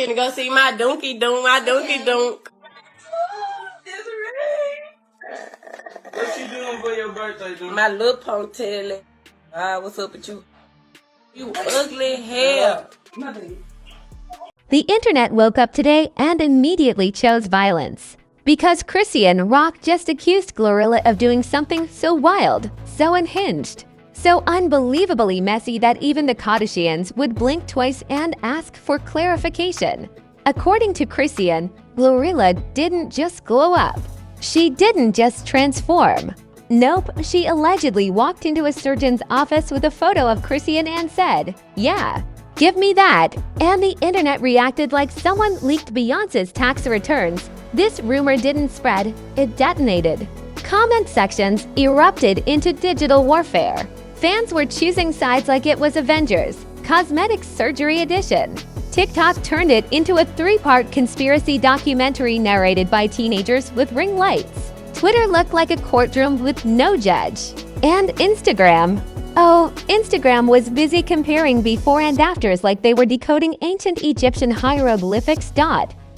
Finna go see my donkey dunk, my donkey dunk. What you doing for your birthday, dude? My little ponytail. What's up with you? You ugly hell. The internet woke up today and immediately chose violence. Because Chrisean Rock just accused GloRilla of doing something so wild, so unhinged, so unbelievably messy that even the Kardashians would blink twice and ask for clarification. According to Chrisean, GloRilla didn't just glow up. She didn't just transform. Nope, she allegedly walked into a surgeon's office with a photo of Chrisean and said, "Yeah, give me that." And the internet reacted like someone leaked Beyonce's tax returns. This rumor didn't spread, it detonated. Comment sections erupted into digital warfare. Fans were choosing sides like it was Avengers, Cosmetic Surgery Edition. TikTok turned it into a 3-part conspiracy documentary narrated by teenagers with ring lights. Twitter looked like a courtroom with no judge. And Instagram was busy comparing before and afters like they were decoding ancient Egyptian hieroglyphics.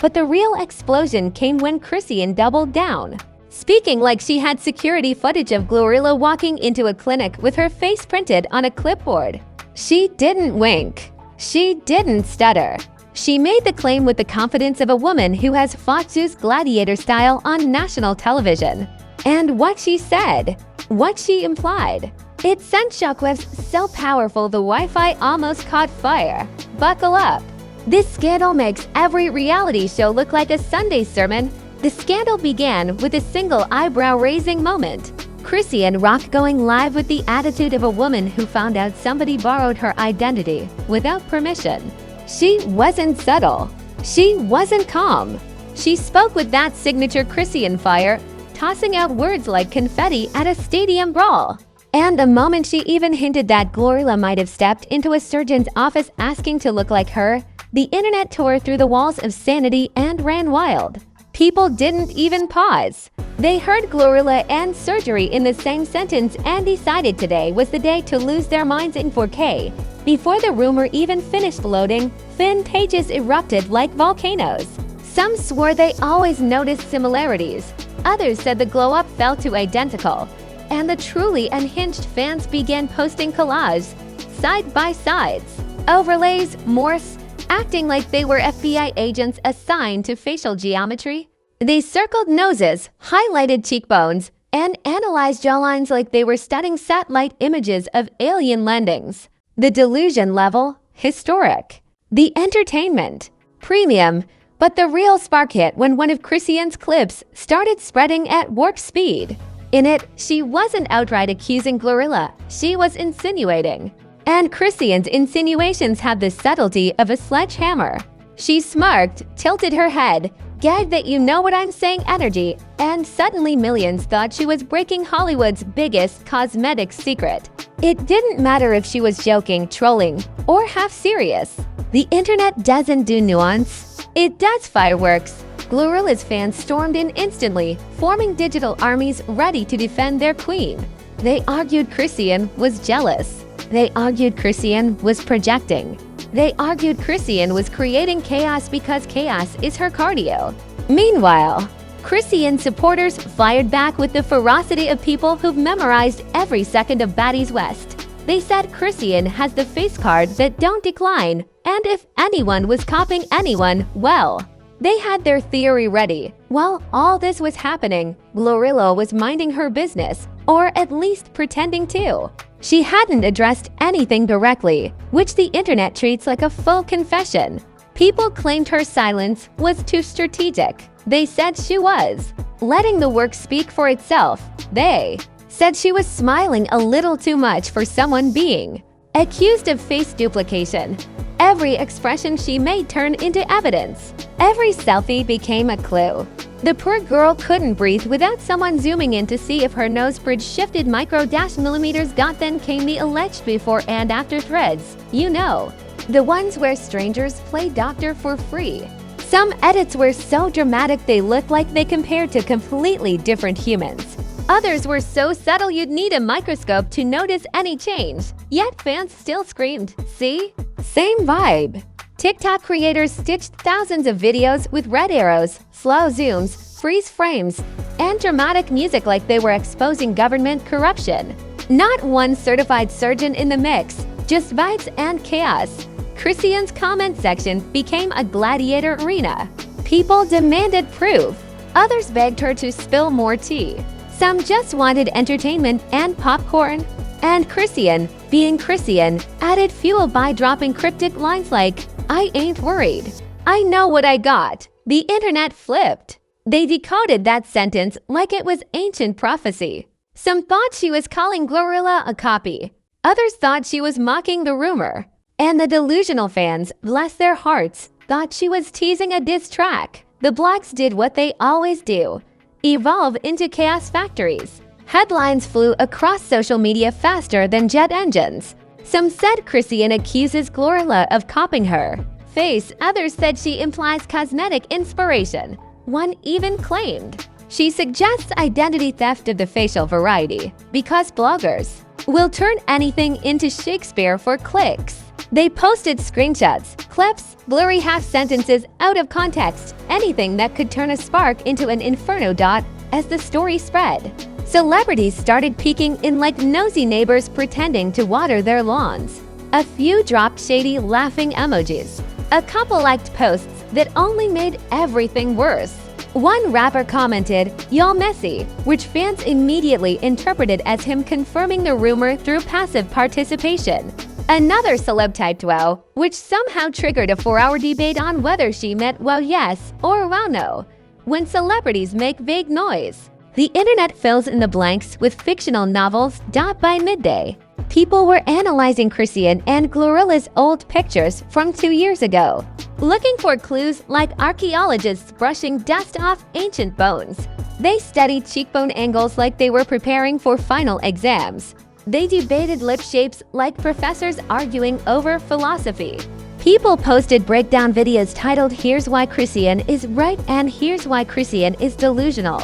But the real explosion came when Chrisean doubled down. Speaking like she had security footage of GloRilla walking into a clinic with her face printed on a clipboard. She didn't wink. She didn't stutter. She made the claim with the confidence of a woman who has fought Zeus gladiator style on national television. And what she said, what she implied, it sent shockwaves so powerful the Wi-Fi almost caught fire. Buckle up. This scandal makes every reality show look like a Sunday sermon. The scandal began with a single eyebrow-raising moment. Chrisean Rock going live with the attitude of a woman who found out somebody borrowed her identity without permission. She wasn't subtle. She wasn't calm. She spoke with that signature Chrisean fire, tossing out words like confetti at a stadium brawl. And the moment she even hinted that GloRilla might have stepped into a surgeon's office asking to look like her, the internet tore through the walls of sanity and ran wild. People didn't even pause. They heard GloRilla and surgery in the same sentence and decided today was the day to lose their minds in 4K. Before the rumor even finished loading, fan pages erupted like volcanoes. Some swore they always noticed similarities. Others said the glow-up felt too identical. And the truly unhinged fans began posting collages, side-by-sides, overlays, morphs, acting like they were FBI agents assigned to facial geometry. They circled noses, highlighted cheekbones, and analyzed jawlines like they were studying satellite images of alien landings. The delusion level, historic. The entertainment, premium. But the real spark hit when one of Chrisean's clips started spreading at warp speed. In it, she wasn't outright accusing GloRilla, she was insinuating. And Chrisean's insinuations had the subtlety of a sledgehammer. She smirked, tilted her head, gagged that you know what I'm saying energy, and suddenly millions thought she was breaking Hollywood's biggest cosmetic secret. It didn't matter if she was joking, trolling, or half serious. The internet doesn't do nuance, it does fireworks. GloRilla's fans stormed in instantly, forming digital armies ready to defend their queen. They argued Chrisean was jealous. They argued Chrisean was projecting. They argued Chrisean was creating chaos because chaos is her cardio. Meanwhile, Chrisean supporters fired back with the ferocity of people who've memorized every second of Baddies West. They said Chrisean has the face card that don't decline, and if anyone was copying anyone, well, they had their theory ready. While all this was happening, GloRilla was minding her business, or at least pretending to. She hadn't addressed anything directly, which the internet treats like a full confession. People claimed her silence was too strategic. They said she was letting the work speak for itself. They said she was smiling a little too much for someone being accused of face duplication. Every expression she made turned into evidence. Every selfie became a clue. The poor girl couldn't breathe without someone zooming in to see if her nose bridge shifted micro-millimeters. Then came the alleged before and after threads. You know, the ones where strangers play doctor for free. Some edits were so dramatic they looked like they compared to completely different humans. Others were so subtle you'd need a microscope to notice any change. Yet fans still screamed, "See? Same vibe." TikTok creators stitched thousands of videos with red arrows, slow zooms, freeze frames, and dramatic music like they were exposing government corruption. Not one certified surgeon in the mix, just vibes and chaos. Chrisean's comment section became a gladiator arena. People demanded proof. Others begged her to spill more tea. Some just wanted entertainment and popcorn. And Chrisean, being Chrisean, added fuel by dropping cryptic lines like, "I ain't worried. I know what I got." The internet flipped. They decoded that sentence like it was ancient prophecy. Some thought she was calling GloRilla a copy. Others thought she was mocking the rumor. And the delusional fans, bless their hearts, thought she was teasing a diss track. The blogs did what they always do: evolve into chaos factories. Headlines flew across social media faster than jet engines. Some said Chrisean accuses GloRilla of copying her face. Others said she implies cosmetic inspiration. One even claimed she suggests identity theft of the facial variety because bloggers will turn anything into Shakespeare for clicks. They posted screenshots, clips, blurry half sentences out of context, anything that could turn a spark into an inferno dot as the story spread. Celebrities started peeking in like nosy neighbors pretending to water their lawns. A few dropped shady laughing emojis. A couple liked posts that only made everything worse. One rapper commented, "Y'all messy," which fans immediately interpreted as him confirming the rumor through passive participation. Another celeb typed "wow," which somehow triggered a 4-hour debate on whether she meant "wow yes" or "wow no" when celebrities make vague noise. The internet fills in the blanks with fictional novels. By midday, people were analyzing Chrisean and GloRilla's old pictures from 2 years ago, looking for clues like archaeologists brushing dust off ancient bones. They studied cheekbone angles like they were preparing for final exams. They debated lip shapes like professors arguing over philosophy. People posted breakdown videos titled "Here's Why Chrisean is Right" and "Here's Why Chrisean is Delusional,"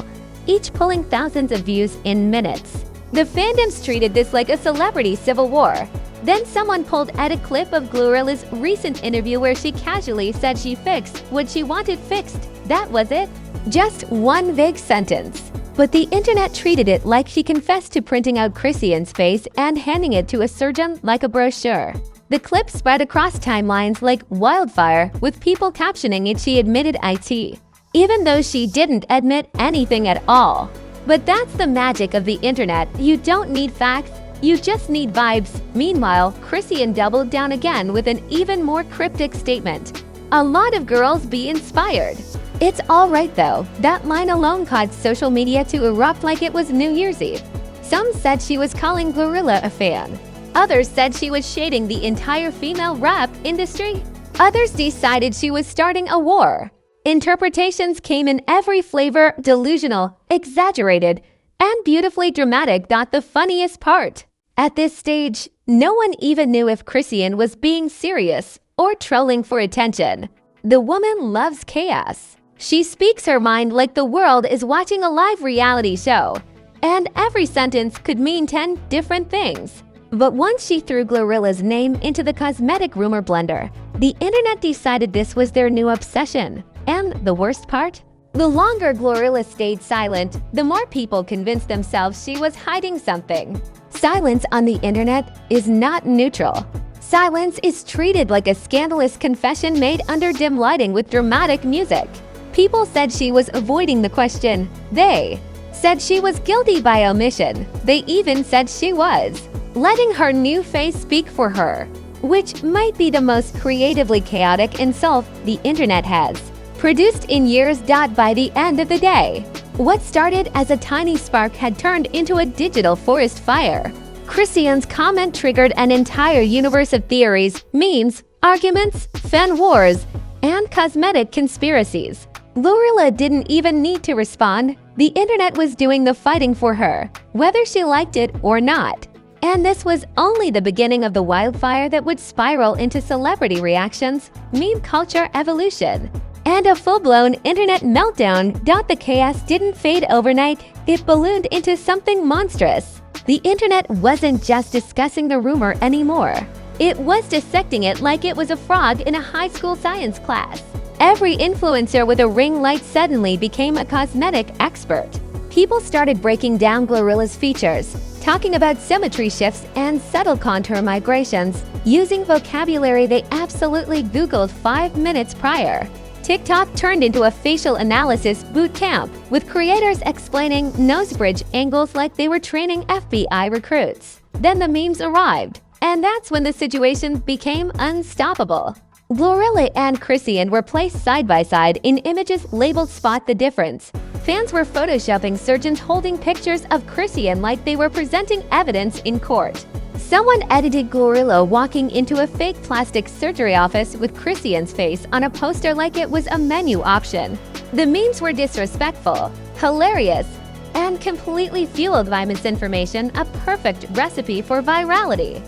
each pulling thousands of views in minutes. The fandoms treated this like a celebrity civil war. Then someone pulled out a clip of GloRilla's recent interview where she casually said she fixed what she wanted fixed. That was it. Just one vague sentence. But the internet treated it like she confessed to printing out Chrisean's face and handing it to a surgeon like a brochure. The clip spread across timelines like wildfire, with people captioning it she admitted IT, even though she didn't admit anything at all. But that's the magic of the internet. You don't need facts, you just need vibes. Meanwhile, Chrisean doubled down again with an even more cryptic statement. "A lot of girls be inspired." It's all right though. That line alone caused social media to erupt like it was New Year's Eve. Some said she was calling GloRilla a fan. Others said she was shading the entire female rap industry. Others decided she was starting a war. Interpretations came in every flavor: delusional, exaggerated, and beautifully dramatic. The funniest part. At this stage, no one even knew if Chrisean was being serious or trolling for attention. The woman loves chaos. She speaks her mind like the world is watching a live reality show, and every sentence could mean 10 different things. But once she threw GloRilla's name into the cosmetic rumor blender, the internet decided this was their new obsession. And the worst part? The longer GloRilla stayed silent, the more people convinced themselves she was hiding something. Silence on the internet is not neutral. Silence is treated like a scandalous confession made under dim lighting with dramatic music. People said she was avoiding the question. They said she was guilty by omission. They even said she was letting her new face speak for her, which might be the most creatively chaotic insult the internet has produced in years. By the end of the day, what started as a tiny spark had turned into a digital forest fire. Chrisean's comment triggered an entire universe of theories, memes, arguments, fan wars, and cosmetic conspiracies. GloRilla didn't even need to respond. The internet was doing the fighting for her, whether she liked it or not. And this was only the beginning of the wildfire that would spiral into celebrity reactions, meme culture evolution, and a full-blown internet meltdown. The chaos didn't fade overnight. It ballooned into something monstrous. The internet wasn't just discussing the rumor anymore. It was dissecting it like it was a frog in a high school science class. Every influencer with a ring light suddenly became a cosmetic expert. People started breaking down GloRilla's features, talking about symmetry shifts and subtle contour migrations, using vocabulary they absolutely Googled 5 minutes prior. TikTok turned into a facial analysis boot camp, with creators explaining nose bridge angles like they were training FBI recruits. Then the memes arrived, and that's when the situation became unstoppable. GloRilla and Chrisean were placed side by side in images labeled "Spot the Difference." Fans were photoshopping surgeons holding pictures of Chrisean like they were presenting evidence in court. Someone edited GloRilla walking into a fake plastic surgery office with Chrisean's face on a poster like it was a menu option. The memes were disrespectful, hilarious, and completely fueled by misinformation, a perfect recipe for virality.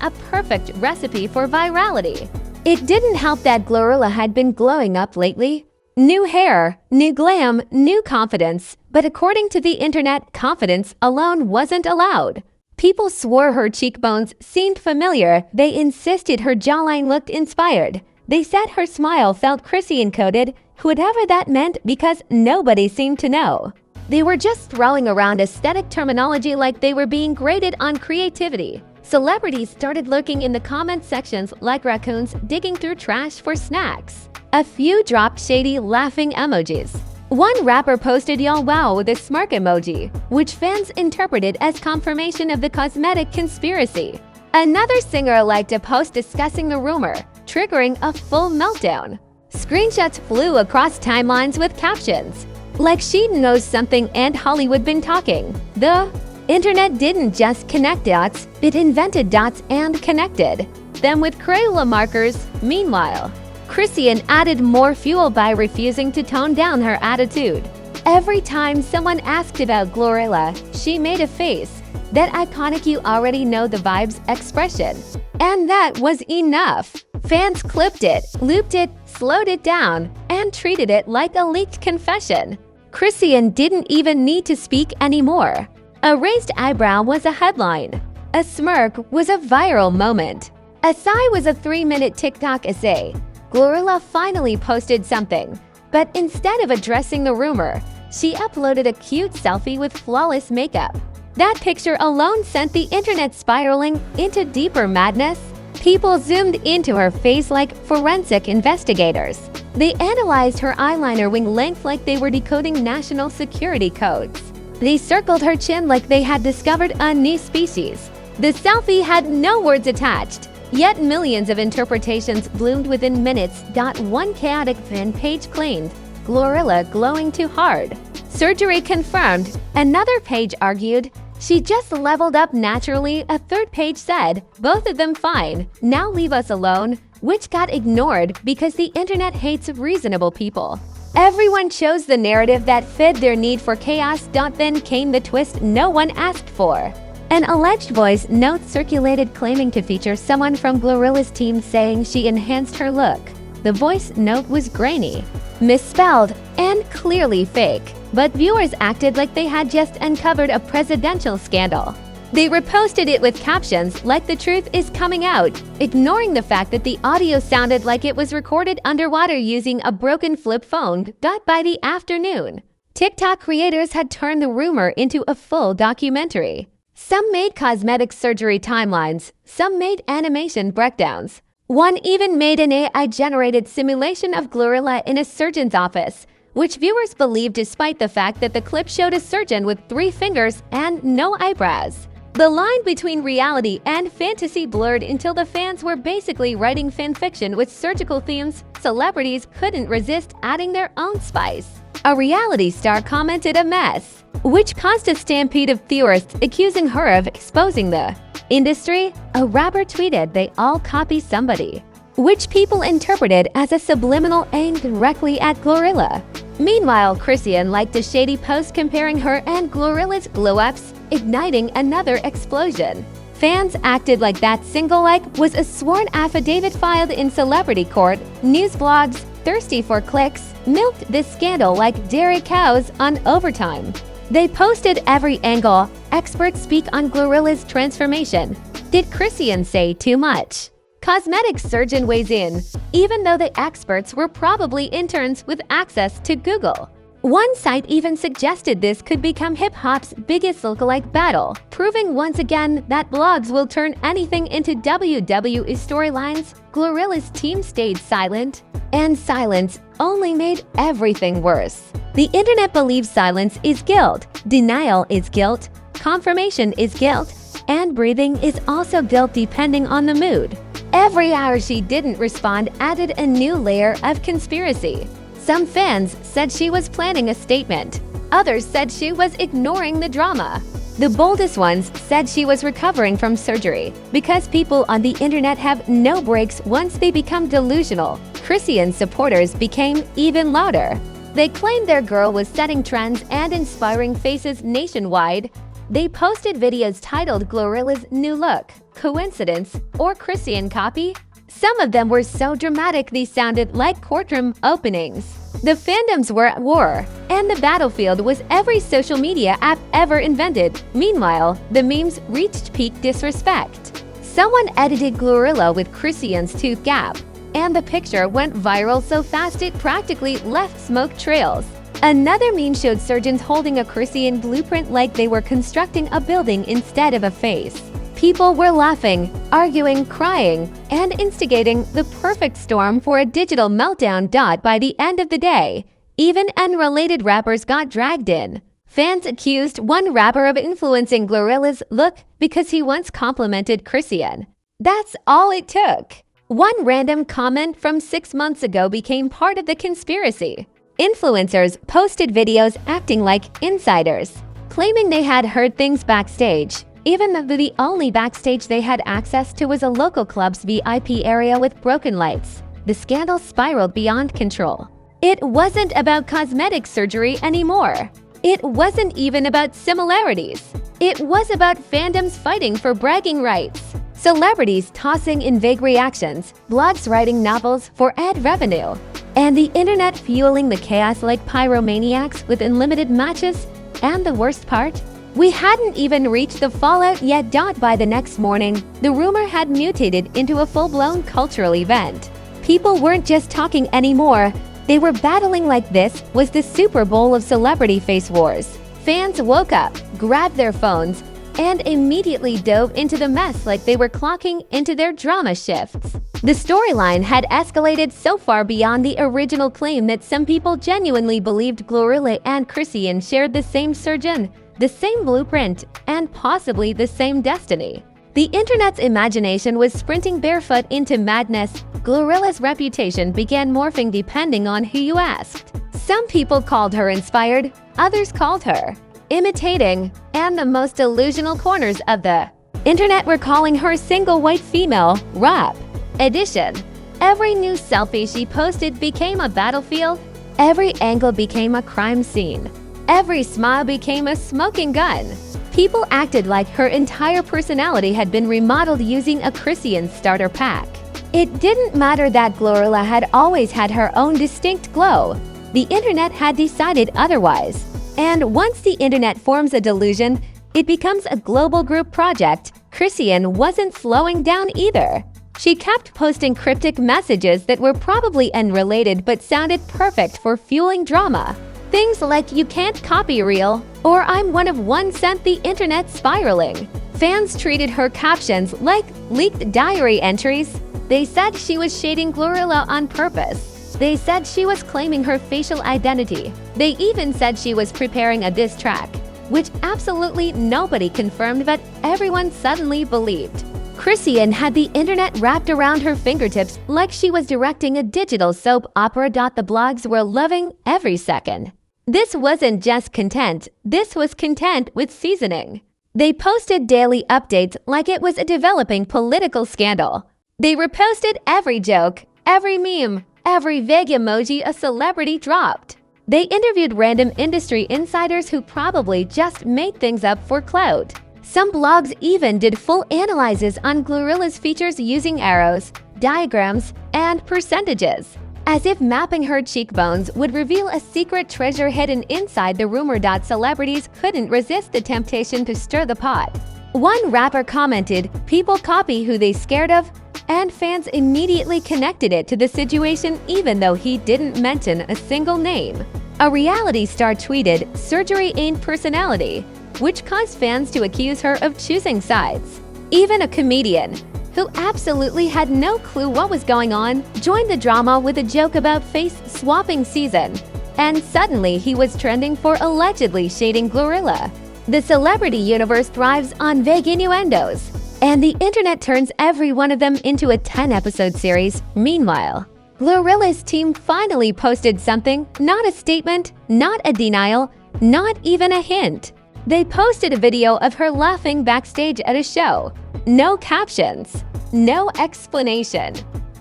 A perfect recipe for virality. It didn't help that GloRilla had been glowing up lately. New hair, new glam, new confidence. But according to the internet, confidence alone wasn't allowed. People swore her cheekbones seemed familiar. They insisted her jawline looked inspired. They said her smile felt Chrisean-coded, whatever that meant, because nobody seemed to know. They were just throwing around aesthetic terminology like they were being graded on creativity. Celebrities started lurking in the comment sections like raccoons digging through trash for snacks. A few dropped shady, laughing emojis. One rapper posted "Y'all wow" with a smirk emoji, which fans interpreted as confirmation of the cosmetic conspiracy. Another singer liked a post discussing the rumor, triggering a full meltdown. Screenshots flew across timelines with captions like "She knows something and Hollywood been talking." The internet didn't just connect dots, it invented dots and connected them with GloRilla markers. Meanwhile, Chrisean added more fuel by refusing to tone down her attitude. Every time someone asked about GloRilla, she made a face, that iconic "you already know the vibes" expression. And that was enough. Fans clipped it, looped it, slowed it down, and treated it like a leaked confession. Chrisean didn't even need to speak anymore. A raised eyebrow was a headline. A smirk was a viral moment. A sigh was a 3-minute TikTok essay. GloRilla finally posted something, but instead of addressing the rumor, she uploaded a cute selfie with flawless makeup. That picture alone sent the internet spiraling into deeper madness. People zoomed into her face like forensic investigators. They analyzed her eyeliner wing length like they were decoding national security codes. They circled her chin like they had discovered a new species. The selfie had no words attached, yet millions of interpretations bloomed within minutes. One chaotic fan page claimed, "GloRilla glowing too hard. Surgery confirmed." Another page argued, "She just leveled up naturally." A third page said, "Both of them fine. Now leave us alone," which got ignored because the internet hates reasonable people. Everyone chose the narrative that fit their need for chaos. Then came the twist no one asked for. An alleged voice note circulated claiming to feature someone from GloRilla's team, saying she enhanced her look. The voice note was grainy, misspelled, and clearly fake, but viewers acted like they had just uncovered a presidential scandal. They reposted it with captions like "The truth is coming out," ignoring the fact that the audio sounded like it was recorded underwater using a broken flip phone. By the afternoon, TikTok creators had turned the rumor into a full documentary. Some made cosmetic surgery timelines, some made animation breakdowns. One even made an AI-generated simulation of GloRilla in a surgeon's office, which viewers believed despite the fact that the clip showed a surgeon with 3 fingers and no eyebrows. The line between reality and fantasy blurred until the fans were basically writing fanfiction with surgical themes. Celebrities couldn't resist adding their own spice. A reality star commented "a mess," which caused a stampede of theorists accusing her of exposing the industry. A rapper tweeted "they all copy somebody," which people interpreted as a subliminal aimed directly at GloRilla. Meanwhile, Chrisean liked a shady post comparing her and GloRilla's glow-ups, igniting another explosion. Fans acted like that single like was a sworn affidavit filed in celebrity court. News blogs, thirsty for clicks, milked this scandal like dairy cows on overtime. They posted every angle, Experts speak on GloRilla's transformation. Did Chrisean say too much? Cosmetic surgeon weighs in, even though the experts were probably interns with access to Google. One site even suggested this could become hip-hop's biggest lookalike battle, proving once again that blogs will turn anything into WWE storylines. GloRilla's team stayed silent, and silence only made everything worse. The internet believes silence is guilt, denial is guilt, confirmation is guilt, and breathing is also guilt depending on the mood. Every hour she didn't respond added a new layer of conspiracy. Some fans said she was planning a statement. Others said she was ignoring the drama. The boldest ones said she was recovering from surgery because people on the internet have no breaks once they become delusional. Chrisean supporters became even louder. They claimed their girl was setting trends and inspiring faces nationwide. They posted videos titled GloRilla's new look, coincidence, or Chrisean copy. Some of them were so dramatic they sounded like courtroom openings. The fandoms were at war, and the battlefield was every social media app ever invented. Meanwhile, the memes reached peak disrespect. Someone edited GloRilla with Chrisean's tooth gap, and the picture went viral so fast it practically left smoke trails. Another meme showed surgeons holding a Chrisean blueprint like they were constructing a building instead of a face. People were laughing, arguing, crying, and instigating the perfect storm for a digital meltdown. By the end of the day, even unrelated rappers got dragged in. Fans accused one rapper of influencing GloRilla's look because he once complimented Chrisean. That's all it took. One random comment from 6 months ago became part of the conspiracy. Influencers posted videos acting like insiders, claiming they had heard things backstage, even though the only backstage they had access to was a local club's VIP area with broken lights. The scandal spiraled beyond control. It wasn't about cosmetic surgery anymore. It wasn't even about similarities. It was about fandoms fighting for bragging rights, celebrities tossing in vague reactions, blogs writing novels for ad revenue, and the internet fueling the chaos like pyromaniacs with unlimited matches. And the worst part? We hadn't even reached the fallout yet. By the next morning, the rumor had mutated into a full-blown cultural event. People weren't just talking anymore, they were battling like this was the Super Bowl of celebrity face wars. Fans woke up, grabbed their phones, and immediately dove into the mess like they were clocking into their drama shifts. The storyline had escalated so far beyond the original claim that some people genuinely believed GloRilla and Chrisean shared the same surgeon, the same blueprint, and possibly the same destiny. The internet's imagination was sprinting barefoot into madness. GloRilla's reputation began morphing depending on who you asked. Some people called her inspired, others called her imitating, and the most delusional corners of the internet were calling her single white female rap edition. Every new selfie she posted became a battlefield. Every angle became a crime scene. Every smile became a smoking gun. People acted like her entire personality had been remodeled using a Chrisean starter pack. It didn't matter that GloRilla had always had her own distinct glow. The internet had decided otherwise. And once the internet forms a delusion, it becomes a global group project. Chrisean wasn't slowing down either. She kept posting cryptic messages that were probably unrelated but sounded perfect for fueling drama. Things like "you can't copy real" or "I'm one of one" sent the internet spiraling. Fans treated her captions like leaked diary entries. They said she was shading GloRilla on purpose. They said she was claiming her facial identity. They even said she was preparing a diss track, which absolutely nobody confirmed but everyone suddenly believed. Chrisean had the internet wrapped around her fingertips like she was directing a digital soap opera. The blogs were loving every second. This wasn't just content, this was content with seasoning. They posted daily updates like it was a developing political scandal. They reposted every joke, every meme, every vague emoji a celebrity dropped. They interviewed random industry insiders who probably just made things up for clout. Some blogs even did full analyses on GloRilla's features using arrows, diagrams, and percentages. as if mapping her cheekbones would reveal a secret treasure hidden inside the rumor. Celebrities couldn't resist the temptation to stir the pot. One rapper commented, "People copy who they scared of," and fans immediately connected it to the situation even though he didn't mention a single name. A reality star tweeted, "Surgery ain't personality," which caused fans to accuse her of choosing sides. Even a comedian, who absolutely had no clue what was going on, joined the drama with a joke about face-swapping season, and suddenly he was trending for allegedly shading GloRilla. The celebrity universe thrives on vague innuendos, and the internet turns every one of them into a 10-episode series. Meanwhile, GloRilla's team finally posted something, not a statement, not a denial, not even a hint. They posted a video of her laughing backstage at a show. No captions, no explanation,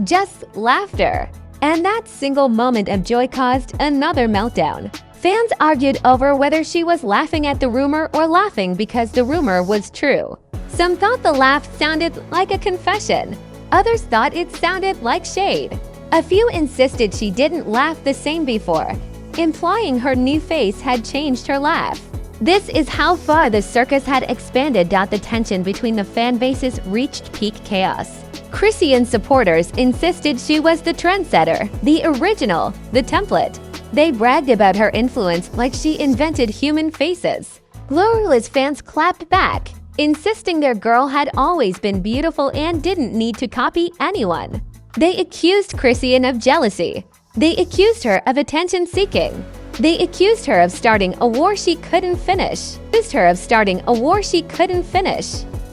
just laughter. And that single moment of joy caused another meltdown. Fans argued over whether she was laughing at the rumor or laughing because the rumor was true. Some thought the laugh sounded like a confession. Others thought it sounded like shade. A few insisted she didn't laugh the same before, implying her new face had changed her laugh. This is how far the circus had expanded. The tension between the fan bases reached peak chaos. Chrisean supporters insisted she was the trendsetter, the original, the template. They bragged about her influence like she invented human faces. GloRilla's fans clapped back, insisting their girl had always been beautiful and didn't need to copy anyone. They accused Chrisean of jealousy. They accused her of attention-seeking. They accused her of starting a war she couldn't finish.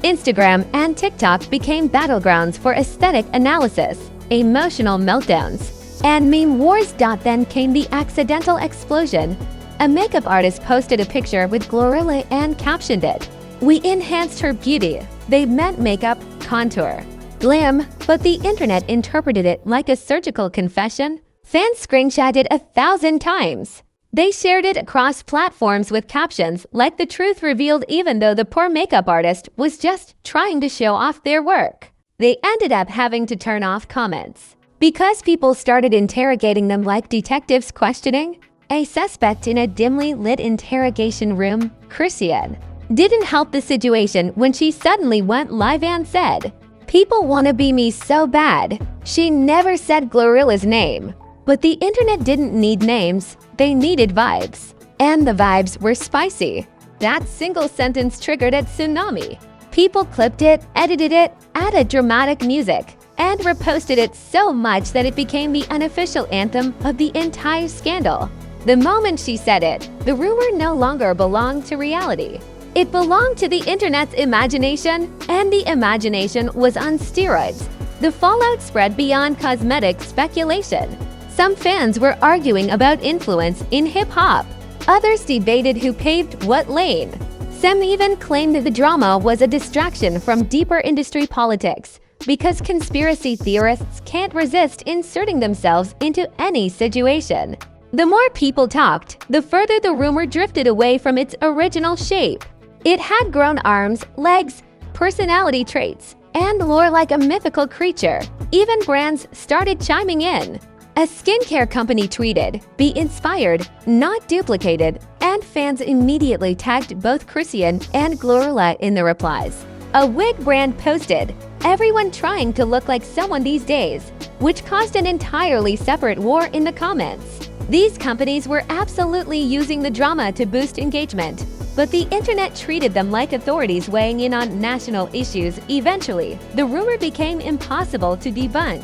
Instagram and TikTok became battlegrounds for aesthetic analysis, emotional meltdowns, and meme wars. Then came the accidental explosion. A makeup artist posted a picture with GloRilla and captioned it, "We enhanced her beauty." They meant makeup, contour, glam, but the internet interpreted it like a surgical confession. Fans screenshotted 1,000 times. They shared it across platforms with captions like "The truth revealed," even though the poor makeup artist was just trying to show off their work. They ended up having to turn off comments because people started interrogating them like detectives questioning a suspect in a dimly lit interrogation room. Chrisean didn't help the situation when she suddenly went live and said, "People want to be me so bad." She never said GloRilla's name. But the internet didn't need names, they needed vibes. And the vibes were spicy. That single sentence triggered a tsunami. People clipped it, edited it, added dramatic music, and reposted it so much that it became the unofficial anthem of the entire scandal. The moment she said it, the rumor no longer belonged to reality. It belonged to the internet's imagination, and the imagination was on steroids. The fallout spread beyond cosmetic speculation. Some fans were arguing about influence in hip-hop. Others debated who paved what lane. Some even claimed that the drama was a distraction from deeper industry politics, because conspiracy theorists can't resist inserting themselves into any situation. The more people talked, the further the rumor drifted away from its original shape. It had grown arms, legs, personality traits, and lore like a mythical creature. Even brands started chiming in. A skincare company tweeted, "Be inspired, not duplicated," and fans immediately tagged both Chrisean and GloRilla in the replies. A wig brand posted, "Everyone trying to look like someone these days," which caused an entirely separate war in the comments. These companies were absolutely using the drama to boost engagement, but the internet treated them like authorities weighing in on national issues. Eventually, the rumor became impossible to debunk.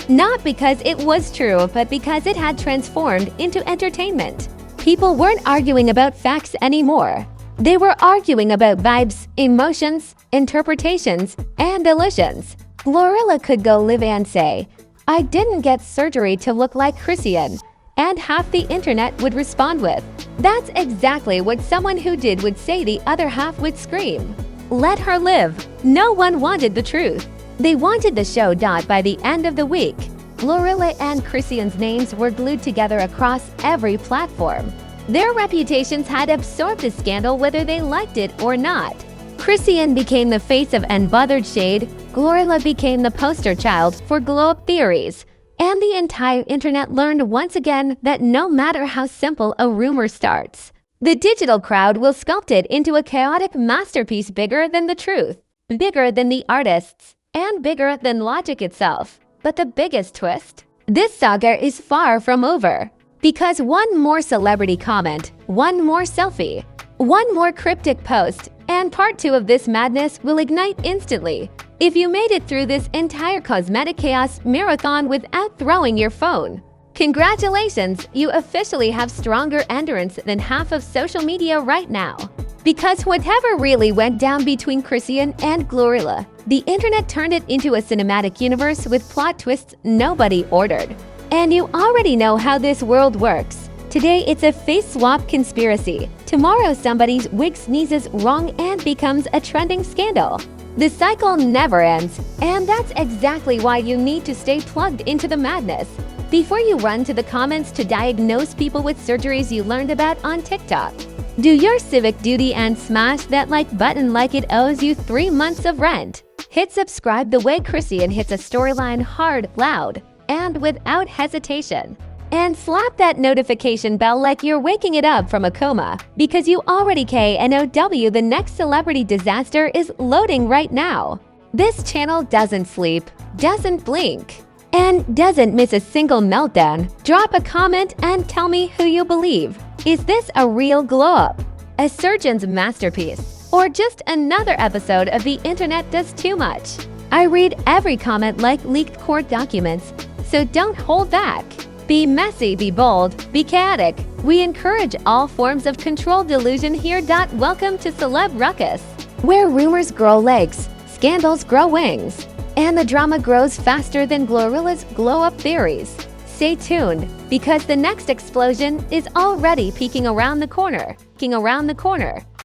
Not because it was true, but because it had transformed into entertainment. People weren't arguing about facts anymore. They were arguing about vibes, emotions, interpretations, and illusions. GloRilla could go live and say, "I didn't get surgery to look like Chrisean," and half the internet would respond with, "That's exactly what someone who did would say." The other half would scream, "Let her live." No one wanted the truth. They wanted the show. By the end of the week, GloRilla and Chrisean's names were glued together across every platform. Their reputations had absorbed the scandal whether they liked it or not. Chrisean became the face of unbothered shade, GloRilla became the poster child for glow-up theories, And the entire internet learned once again that no matter how simple a rumor starts, the digital crowd will sculpt it into a chaotic masterpiece bigger than the truth, bigger than the artists, and bigger than logic itself. But the biggest twist? This saga is far from over. Because one more celebrity comment, one more selfie, one more cryptic post, and part 2 of this madness will ignite instantly. If you made it through this entire cosmetic chaos marathon without throwing your phone, congratulations, you officially have stronger endurance than half of social media right now. Because whatever really went down between Chrisean and GloRilla, the internet turned it into a cinematic universe with plot twists nobody ordered. And you already know how this world works. Today it's a face swap conspiracy. Tomorrow somebody's wig sneezes wrong and becomes a trending scandal. The cycle never ends, and that's exactly why you need to stay plugged into the madness. Before you run to the comments to diagnose people with surgeries you learned about on TikTok, do your civic duty and smash that like button like it owes you 3 months of rent. Hit subscribe the way Chrisean hits a storyline hard, loud, and without hesitation. And slap that notification bell like you're waking it up from a coma, because you already know the next celebrity disaster is loading right now. This channel doesn't sleep, doesn't blink, and doesn't miss a single meltdown. Drop a comment and tell me who you believe. Is this a real glow-up, a surgeon's masterpiece, or just another episode of The Internet Does Too Much? I read every comment like leaked court documents, so don't hold back. Be messy, be bold, be chaotic. We encourage all forms of control delusion here. Welcome to Celeb Ruckus, where rumors grow legs, scandals grow wings, and the drama grows faster than GloRilla's glow-up theories. Stay tuned, because the next explosion is already peeking around the corner.